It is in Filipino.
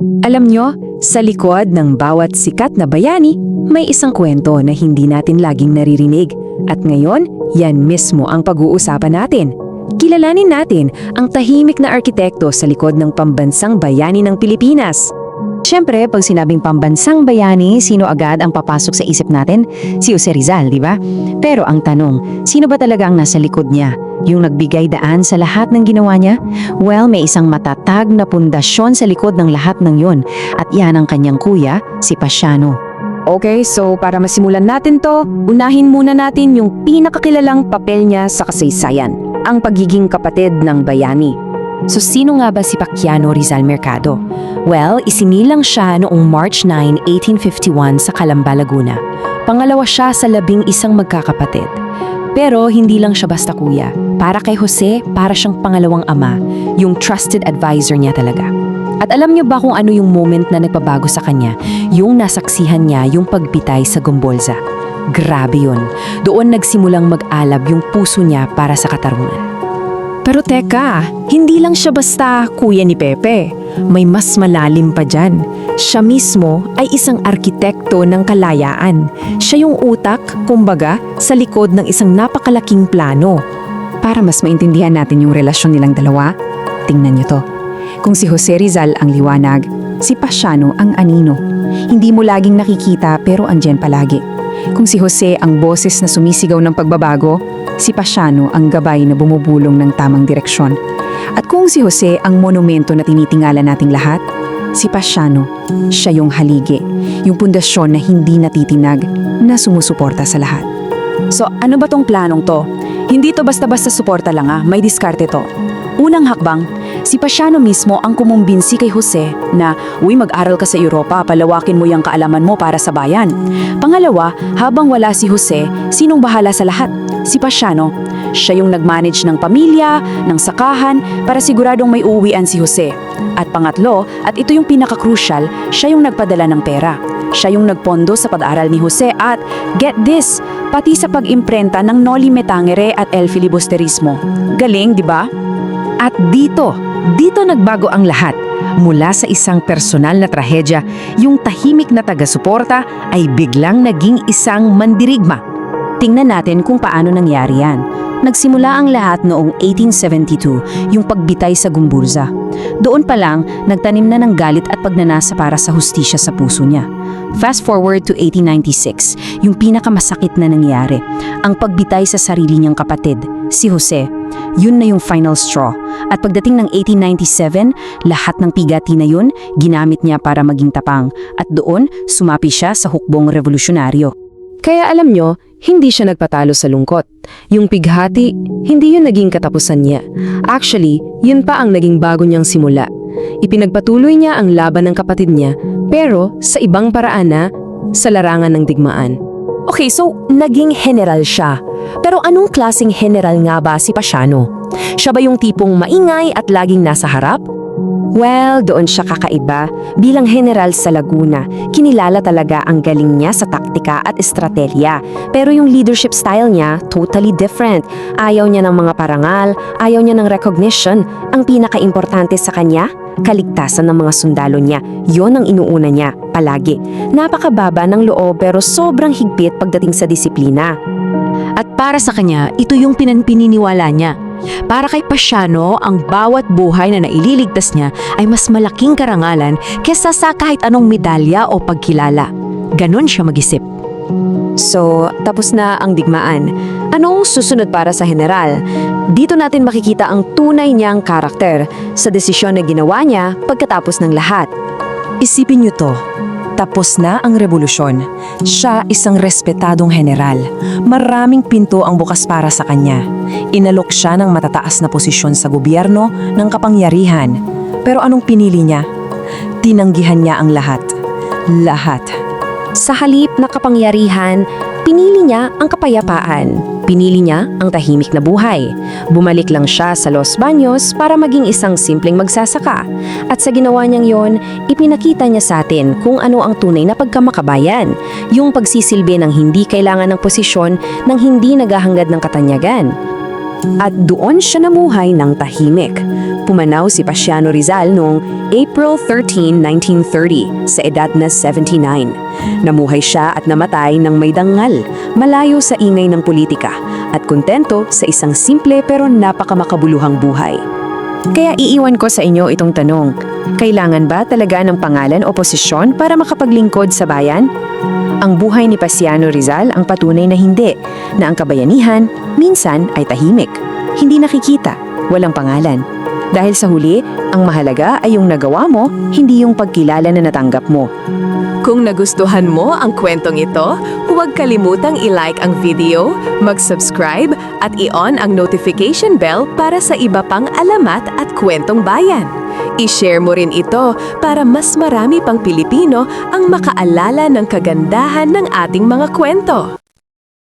Alam nyo, sa likod ng bawat sikat na bayani, may isang kwento na hindi natin laging naririnig. At ngayon, yan mismo ang pag-uusapan natin. Kilalanin natin ang tahimik na arkitekto sa likod ng pambansang bayani ng Pilipinas. Siyempre, pag sinabing pambansang bayani, sino agad ang papasok sa isip natin? Si Jose Rizal, di ba? Pero ang tanong, sino ba talaga ang nasa likod niya? Yung nagbigay daan sa lahat ng ginawa niya? Well, may isang matatag na pundasyon sa likod ng lahat ng yun. At yan ang kanyang kuya, si Pasiano. Okay, so para masimulan natin to, unahin muna natin yung pinakakilalang papel niya sa kasaysayan, ang pagiging kapatid ng bayani. So sino nga ba si Pasiano Rizal Mercado? Well, isinilang siya noong March 9, 1851 sa Calamba, Laguna. Pangalawa siya sa 11 magkakapatid. Pero hindi lang siya basta kuya. Para kay Jose, para siyang pangalawang ama, yung trusted advisor niya talaga. At alam niyo ba kung ano yung moment na nagpabago sa kanya? Yung nasaksihan niya yung pagbitay sa Gombolza. Grabe yun. Doon nagsimulang mag-alab yung puso niya para sa katarungan. Pero teka, hindi lang siya basta kuya ni Pepe. May mas malalim pa dyan. Siya mismo ay isang arkitekto ng kalayaan. Siya yung utak, kumbaga, sa likod ng isang napakalaking plano. Para mas maintindihan natin yung relasyon nilang dalawa, tingnan niyo to. Kung si Jose Rizal ang liwanag, si Pasiano ang anino. Hindi mo laging nakikita pero andyan palagi. Kung si Jose ang boses na sumisigaw ng pagbabago, si Pasiano ang gabay na bumubulong ng tamang direksyon. At kung si Jose ang monumento na tinitingala nating lahat, si Pasiano, siya yung haligi, yung pundasyon na hindi natitinag, na sumusuporta sa lahat. So ano ba tong planong to? Hindi to basta-basta suporta lang may diskarte to. Unang hakbang, si Pasiano mismo ang kumumbinsi kay Jose na, uy, mag-aral ka sa Europa, palawakin mo yung kaalaman mo para sa bayan. Pangalawa, habang wala si Jose, sinong bahala sa lahat? Si Pasiano. Siya yung nag-manage ng pamilya, ng sakahan, para siguradong may uuwian si Jose. At pangatlo, at ito yung pinaka-crucial, siya yung nagpadala ng pera. Siya yung nagpondo sa pag-aaral ni Jose at, get this, pati sa pag-imprenta ng Noli Me Tangere at El Filibusterismo. Galing, di ba? At dito nagbago ang lahat. Mula sa isang personal na trahedya, yung tahimik na taga-suporta ay biglang naging isang mandirigma. Tingnan natin kung paano nangyari yan. Nagsimula ang lahat noong 1872, yung pagbitay sa Gombolza. Doon pa lang, nagtanim na ng galit at pagnanasa para sa hustisya sa puso niya. Fast forward to 1896, yung pinakamasakit na nangyari, ang pagbitay sa sarili niyang kapatid, si Jose. Yun na yung final straw. At pagdating ng 1897, lahat ng pigati na yun, ginamit niya para maging tapang. At doon, sumapi siya sa hukbong revolusyonaryo. Kaya alam nyo, hindi siya nagpatalo sa lungkot. Yung pighati, hindi yun naging katapusan niya. Actually, yun pa ang naging bago niyang simula. Ipinagpatuloy niya ang laban ng kapatid niya, pero sa ibang paraan na, sa larangan ng digmaan. Okay, so naging general siya. Pero anong klaseng general nga ba si Pasiano? Siya ba yung tipong maingay at laging nasa harap? Well, doon siya kakaiba. Bilang general sa Laguna, kinilala talaga ang galing niya sa taktika at estratehiya. Pero yung leadership style niya, totally different. Ayaw niya ng mga parangal, ayaw niya ng recognition. Ang pinaka-importante sa kanya, kaligtasan ng mga sundalo niya. Yon ang inuuna niya, palagi. Napakababa ng loob pero sobrang higpit pagdating sa disiplina. At para sa kanya, ito yung pininiwala niya. Para kay Pasiano, ang bawat buhay na naililigtas niya ay mas malaking karangalan kesa sa kahit anong medalya o pagkilala. Ganon siya mag-isip. So, tapos na ang digmaan. Anong susunod para sa general? Dito natin makikita ang tunay niyang karakter sa desisyon na ginawa niya pagkatapos ng lahat. Isipin niyo to. Tapos na ang revolusyon. Siya isang respetadong general. Maraming pinto ang bukas para sa kanya. Inalok siya ng matataas na posisyon sa gobyerno ng kapangyarihan. Pero anong pinili niya? Tinanggihan niya ang lahat. Lahat. Sa halip na kapangyarihan, pinili niya ang kapayapaan. Pinili niya ang tahimik na buhay. Bumalik lang siya sa Los Baños para maging isang simpleng magsasaka. At sa ginawa niyang yon, ipinakita niya sa atin kung ano ang tunay na pagkamakabayan. Yung pagsisilbi ng hindi kailangan ng posisyon nang hindi naghahangad ng katanyagan. At doon siya namuhay ng tahimik. Pumanaw si Pasiano Rizal noong April 13, 1930 sa edad na 79. Namuhay siya at namatay ng may dangal, malayo sa ingay ng politika, at kontento sa isang simple pero napakamakabuluhang buhay. Kaya iiwan ko sa inyo itong tanong, kailangan ba talaga ng pangalan o posisyon para makapaglingkod sa bayan? Ang buhay ni Pasiano Rizal ang patunay na hindi, na ang kabayanihan minsan ay tahimik, hindi nakikita, walang pangalan. Dahil sa huli, ang mahalaga ay yung nagawa mo, hindi yung pagkilala na natanggap mo. Kung nagustuhan mo ang kwentong ito, huwag kalimutang i-like ang video, mag-subscribe at i-on ang notification bell para sa iba pang alamat at kwentong bayan. I-share mo rin ito para mas marami pang Pilipino ang makaalala ng kagandahan ng ating mga kwento.